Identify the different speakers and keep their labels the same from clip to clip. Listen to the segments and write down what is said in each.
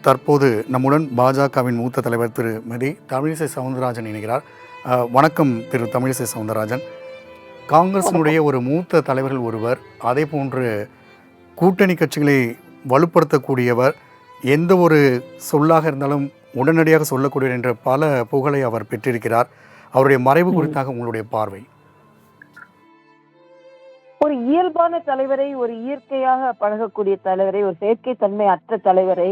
Speaker 1: தற்போது நம்முடன் பாஜகவின் மூத்த தலைவர் திருமதி தமிழிசை சவுந்தரராஜன் இணைகிறார். வணக்கம் திரு தமிழிசை சவுந்தரராஜன். காங்கிரசினுடைய ஒரு மூத்த தலைவர்கள் ஒருவர், அதே போன்று கூட்டணி கட்சிகளை வலுப்படுத்தக்கூடியவர், எந்த ஒரு சொல்லாக இருந்தாலும் உடனடியாக சொல்லக்கூடியவர் என்ற பல புகழை அவர் பெற்றிருக்கிறார். அவருடைய மறைவு குறித்தாக உங்களுடைய பார்வை?
Speaker 2: ஒரு இயல்பான தலைவரை, ஒரு இயற்கையாக பழகக்கூடிய தலைவரை, ஒரு செயற்கை தன்மை அற்ற தலைவரை,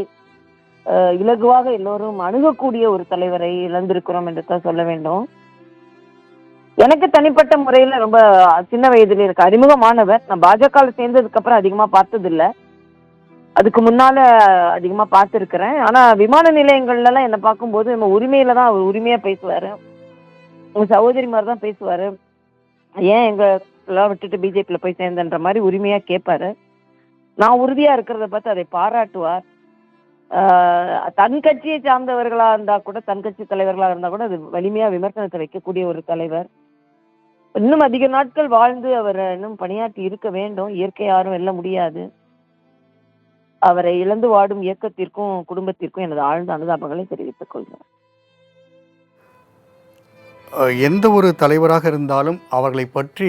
Speaker 2: இலகுவாக எல்லோரும் அணுகக்கூடிய ஒரு தலைவரை இழந்திருக்கிறோம் என்று தான் சொல்ல வேண்டும். எனக்கு தனிப்பட்ட முறையில ரொம்ப சின்ன வயதில் எனக்கு அறிமுகமானவர். நான் பாஜக சேர்ந்ததுக்கு அப்புறம் அதிகமா பார்த்ததில்லை, அதுக்கு முன்னால அதிகமா பார்த்துருக்கிறேன். ஆனா விமான நிலையங்கள்ல எல்லாம் என்ன பார்க்கும்போது நம்ம உரிமையில தான் அவர் உரிமையா பேசுவாரு, உங்க சகோதரி மாதிரி தான் பேசுவாரு, ஏன் எங்க எல்லாம் விட்டுட்டு பிஜேபியில போய் சேர்ந்தன்ற மாதிரி உரிமையா கேட்பாரு. நான் உறுதியா இருக்கிறத பார்த்து அதை பாராட்டுவார். தன் கட்சியை சார்ந்தவர்களா இருந்தா கூட, தன் கட்சி தலைவர்களா இருந்தா கூட அது வலிமையா விமர்சனத்தை வைக்கக்கூடிய ஒரு தலைவர். இன்னும் அதிக நாட்கள் வாழ்ந்து அவர் இன்னும் பணியாற்றி இருக்க வேண்டும். இயற்கை யாரும் வெல்ல முடியாது. அவரை இழந்து வாடும் இயக்கத்திற்கும் குடும்பத்திற்கும் எனது ஆழ்ந்த அனுதாபங்களை தெரிவித்துக் கொள்கிறேன்.
Speaker 1: எந்த ஒரு தலைவராக இருந்தாலும் அவர்களை பற்றி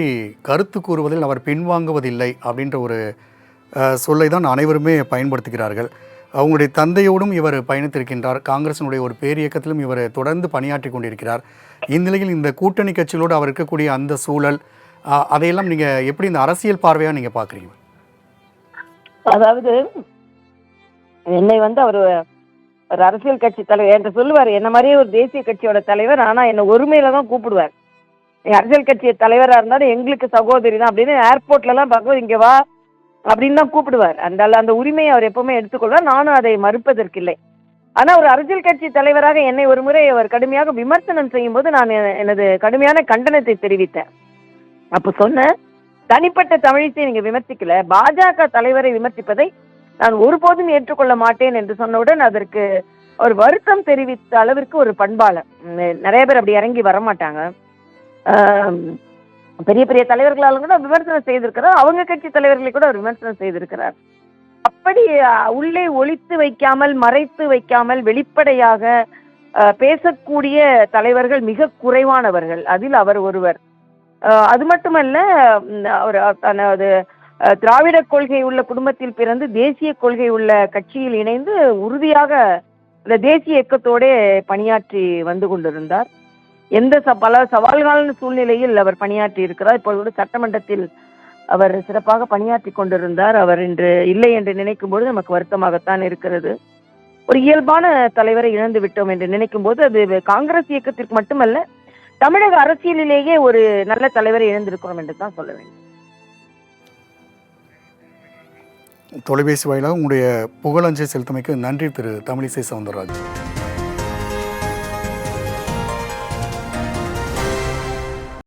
Speaker 1: கருத்து கூறுவதில் அவர் பின்வாங்குவதில்லை அப்படின்ற ஒரு சொல்லை தான் அனைவருமே பயன்படுத்துகிறார்கள். அவங்களுடைய தந்தையோடும் இவர் பயணித்திருக்கின்றார். காங்கிரசினுடைய ஒரு பேரியக்கத்திலும் இவர் தொடர்ந்து பணியாற்றி கொண்டிருக்கிறார். இந்நிலையில் இந்த கூட்டணி கட்சிகளோடு அவர் இருக்கக்கூடிய அந்த சூழல், அதையெல்லாம் நீங்கள் எப்படி இந்த அரசியல் பார்வையாக நீங்கள் பார்க்குறீங்க?
Speaker 2: அதாவது என்னை அவர் ஒரு அரசியல் கட்சி தலைவர் என்று சொல்லுவார். என்ன மாதிரியே ஒரு தேசிய கட்சியோட தலைவர். ஆனால் என்னை ஒருமையில தான் கூப்பிடுவார். அரசியல் கட்சி தலைவராக இருந்தாலும் எங்களுக்கு சகோதரி தான் அப்படின்னு ஏர்போர்ட்லாம் பார்க்கும்போது இங்கே வா அப்படின்னு தான் கூப்பிடுவார். அந்த உரிமையை அவர் எப்பவுமே எடுத்துக்கொள்வார். நானும் அதை மறுப்பதற்கில்லை. ஆனால் ஒரு அரசியல் கட்சி தலைவராக என்னை ஒரு முறை அவர் கடுமையாக விமர்சனம் செய்யும் போது நான் எனது கடுமையான கண்டனத்தை தெரிவித்தேன். அப்போ சொன்னேன், தனிப்பட்ட தமிழிசை நீங்க விமர்சிக்கல, பாஜக தலைவரை விமர்சிப்பதை நான் ஒருபோதும் ஏற்றுக்கொள்ள மாட்டேன் என்று சொன்னவுடன் அதற்கு ஒரு வருத்தம் தெரிவித்த அளவிற்கு ஒரு பண்பாளர். நிறைய பேர் அப்படி இறங்கி வரமாட்டாங்க. பெரிய பெரிய தலைவர்களாலும் கூட விமர்சனம் செய்திருக்கிறார். அவங்க கட்சி தலைவர்களை கூட அவர் விமர்சனம் செய்திருக்கிறார். அப்படி உள்ளே ஒளித்து வைக்காமல், மறைத்து வைக்காமல் வெளிப்படையாக பேசக்கூடிய தலைவர்கள் மிக குறைவானவர்கள். அதில் அவர் ஒருவர். அது மட்டுமல்ல, அவர் தனது திராவிட கொள்கை உள்ள குடும்பத்தில் பிறந்து தேசிய கொள்கை உள்ள கட்சியில் இணைந்து உறுதியாக இந்த தேசிய இயக்கத்தோட பணியாற்றி வந்து கொண்டிருந்தார். எந்த பல சவால்கால சூழ்நிலையில் அவர் பணியாற்றி இருக்கிறார். இப்பொழுது சட்டமன்றத்தில் அவர் சிறப்பாக பணியாற்றி கொண்டிருந்தார். அவர் இன்று இல்லை என்று நினைக்கும் போது நமக்கு வருத்தமாகத்தான் இருக்கிறது. ஒரு இயல்பான தலைவரை இழந்து விட்டோம் என்று நினைக்கும் போது அது காங்கிரஸ் இயக்கத்திற்கு மட்டுமல்ல, தமிழக அரசியலிலேயே ஒரு நல்ல தலைவரை இழந்திருக்கிறோம் என்று தான் சொல்ல வேண்டும்.
Speaker 1: தொலைபேசி வாயிலாக உங்களுடைய புகழஞ்சை செலுத்தமைக்கு நன்றி திரு தமிழிசை சவுந்தரராஜன்.